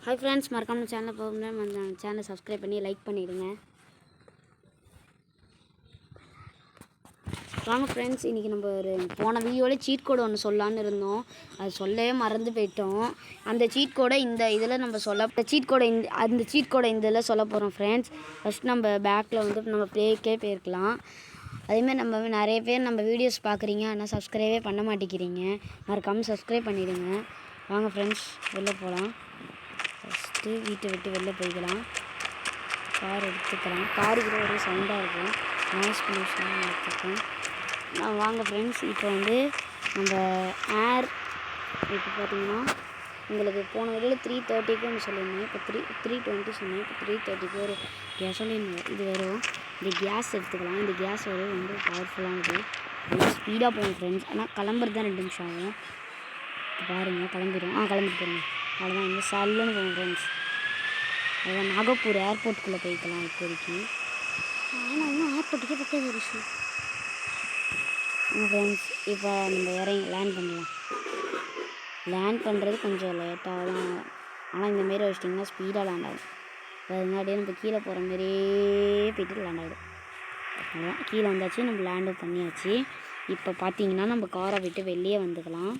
Hi friends, மறக்காம channel போகணும் அந்த சேனலை சப்ஸ்கிரைப் பண்ணி லைக் பண்ணிடுங்க. வாங்க ஃப்ரெண்ட்ஸ், இன்றைக்கி நம்ம ஒரு போன வீடியோவில் சீட் கோடு ஒன்று சொல்லலான்னு இருந்தோம். அது சொல்லவே மறந்து போயிட்டோம். அந்த சீட் கோடை இந்த இதில் நம்ம அந்த சீட் கோடை இந்த இதில் சொல்ல போகிறோம் ஃப்ரெண்ட்ஸ். ஃபஸ்ட் நம்ம பேக்கில் வந்து நம்ம ப்ளேக்கே போயிருக்கலாம். அதேமாதிரி நம்ம நிறைய பேர் நம்ம வீடியோஸ் பார்க்குறீங்க, ஆனால் சப்ஸ்கிரைபே பண்ண மாட்டேங்கிறீங்க. மறக்காமல் சப்ஸ்கிரைப் பண்ணிவிடுங்க. வாங்க ஃப்ரெண்ட்ஸ், வெளில போகலாம். ஃபஸ்ட்டு வீட்டை விட்டு வெளில போய்க்கலாம். கார் எடுத்துக்கலாம். காருக்கு ஒரே சவுண்டாக இருக்கும், நாய்ஸ் பொல்யூஷனாக எடுத்துக்கலாம். வாங்க ஃப்ரெண்ட்ஸ், இப்போ வந்து நம்ம ஏர் இப்போ பார்த்திங்கன்னா உங்களுக்கு போன வரையில் 3:30க்கு ஒன்று சொல்லியிருந்தேன். இப்போ 3:20 சொன்னேன். இப்போ 3:30க்கு ஒரு கேசோலின் இது வரும். இந்த கேஸ் எடுத்துக்கலாம். இந்த கேஸ் வரும் ரொம்ப பவர்ஃபுல்லானது. ரொம்ப ஸ்பீடாக போகும் ஃப்ரெண்ட்ஸ். ஆனால் கிளம்புறது தான் 2 நிமிஷம் ஆகும். இப்போ பாருங்கள், கிளம்பிடும். கிளம்பிட்டு போயிருங்க. அவ்வளோதான், இங்கே சல்லுன்னு போகும் ஃப்ரெண்ட்ஸ். அதுதான் நாகப்பூர் ஏர்போர்ட்டுக்குள்ளே போய்க்கலாம் இப்போதைக்கு. ஆனால் இன்னும் ஏர்போர்ட்டுக்கே பக்கம் இருந்துச்சு ஃப்ரெண்ட்ஸ். இப்போ நம்ம இறங்கி லேண்ட் பண்ணலாம். லேண்ட் பண்ணுறது கொஞ்சம் லேட்டாக தான், ஆனால் இந்தமாரி வச்சிட்டிங்கன்னா ஸ்பீடாக லேண்ட் ஆகும். அது முன்னாடியே நம்ம கீழே போகிற மாரியே போய்ட்டு லேண்ட் ஆகிடும். அவ்வளோதான், கீழே வந்தாச்சு, நம்ம லேண்டும் பண்ணியாச்சு. இப்போ பார்த்தீங்கன்னா நம்ம காரை விட்டு வெளியே வந்துக்கலாம்.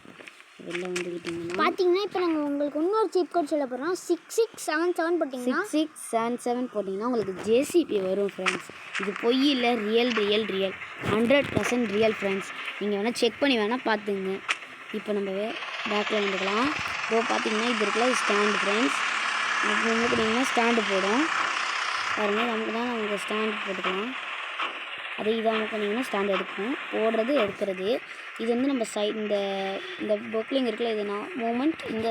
வெளில வந்துக்கிட்டிங்கன்னா இப்போ நாங்கள் உங்களுக்கு இன்னொரு சீட் கோட் சொல்ல போகிறோம். 6677 போட்டிங்கன்னா 6677 போட்டிங்கன்னா உங்களுக்கு ஜேசிபி வரும் ஃப்ரெண்ட்ஸ். இது பொய் இல்லை, ரியல் 100% ரியல் ஃப்ரெண்ட்ஸ். நீங்கள் வேணால் செக் பண்ணி வேணால் பார்த்துங்க. இப்போ நம்ம பேக்கில் வந்துக்கலாம். இப்போ பார்த்தீங்கன்னா இது இருக்குல்ல, இது ஸ்டாண்டு ஃப்ரெண்ட்ஸ். அப்போ வந்து பார்த்தீங்கன்னா ஸ்டாண்டு போடும் பாருங்கள். நமக்கு ஸ்டாண்டு போட்டுக்கலாம். அதே இதாக பண்ணிங்கன்னா ஸ்டாண்ட் எடுக்கும். போடுறது எடுக்கிறது. இது வந்து நம்ம இந்த பொக்லிங் இருக்குல்ல, இது மூமெண்ட் இந்த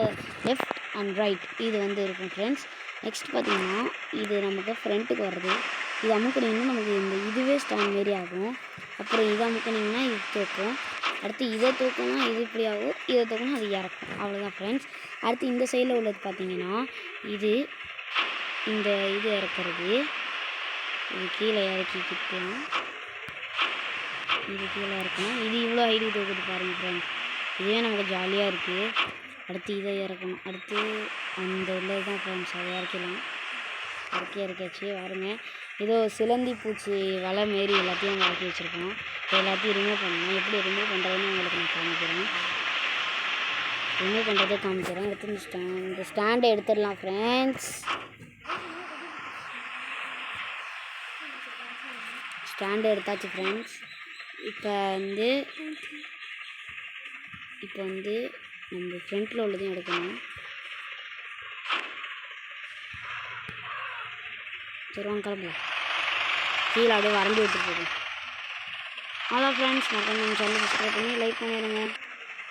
லெஃப்ட் அண்ட் ரைட் இது வந்து இருக்கும் ஃப்ரெண்ட்ஸ். நெக்ஸ்ட் பார்த்திங்கன்னா இது நமக்கு ஃப்ரண்ட்டுக்கு வர்றது. இது அமுக்குனிங்கன்னா நமக்கு இதுவே ஸ்டாண்ட் மாரி ஆகும். அப்புறம் இதை அமுக்குனிங்கன்னா இது தூக்கும். அடுத்து இதை தூக்கணும்னா இது இப்படி ஆகும். இதை தூக்கணும் அது இறக்கும். அவ்வளோதான் ஃப்ரெண்ட்ஸ். அடுத்து இந்த சைடில் உள்ளது பார்த்திங்கன்னா இது இறக்குறது. இது கீழே இறக்கிக்கிட்டோம். இது கீழே இருக்கணும். இது இவ்வளோ ஹைட்டு தூக்குது பாருங்கள் ஃப்ரெண்ட்ஸ். இதுவே நமக்கு ஜாலியாக இருக்குது. அடுத்து இதை இறக்கணும். அடுத்து அந்த உள்ளது தான் ஃப்ரெண்ட்ஸ், அதை இறக்கலாம். இறக்கியாச்சு பாருங்க. ஏதோ சிலந்தி பூச்சி வலை மாரி எல்லாத்தையும் இறக்கி வச்சுருக்கோம். எல்லாத்தையும் ரிமூவ் பண்ணணும். எப்படி ரிமூவ் பண்ணுறதுன்னு உங்களுக்கு நான் காமிக்கிறேன். ரிமூவ் பண்ணுறதே காமிக்கிறேன். அடுத்து இந்த ஸ்டாண்டை எடுத்துடலாம் ஃப்ரெண்ட்ஸ். ஸ்டாண்டு எடுத்தாச்சு ஃப்ரெண்ட்ஸ். இப்போ வந்து நம்ம ஃப்ரண்ட்டில் உள்ளதையும் எடுக்கணும். சரி வாங்க கிளம்பலாம். கீழே அப்படியே வறண்டி விட்டுட்டு போகும். அவ்வளோ ஃப்ரெண்ட்ஸ், மறக்காம நம்ம சேனல் சப்ஸ்கிரைப் பண்ணி லைக் பண்ணிடுங்க.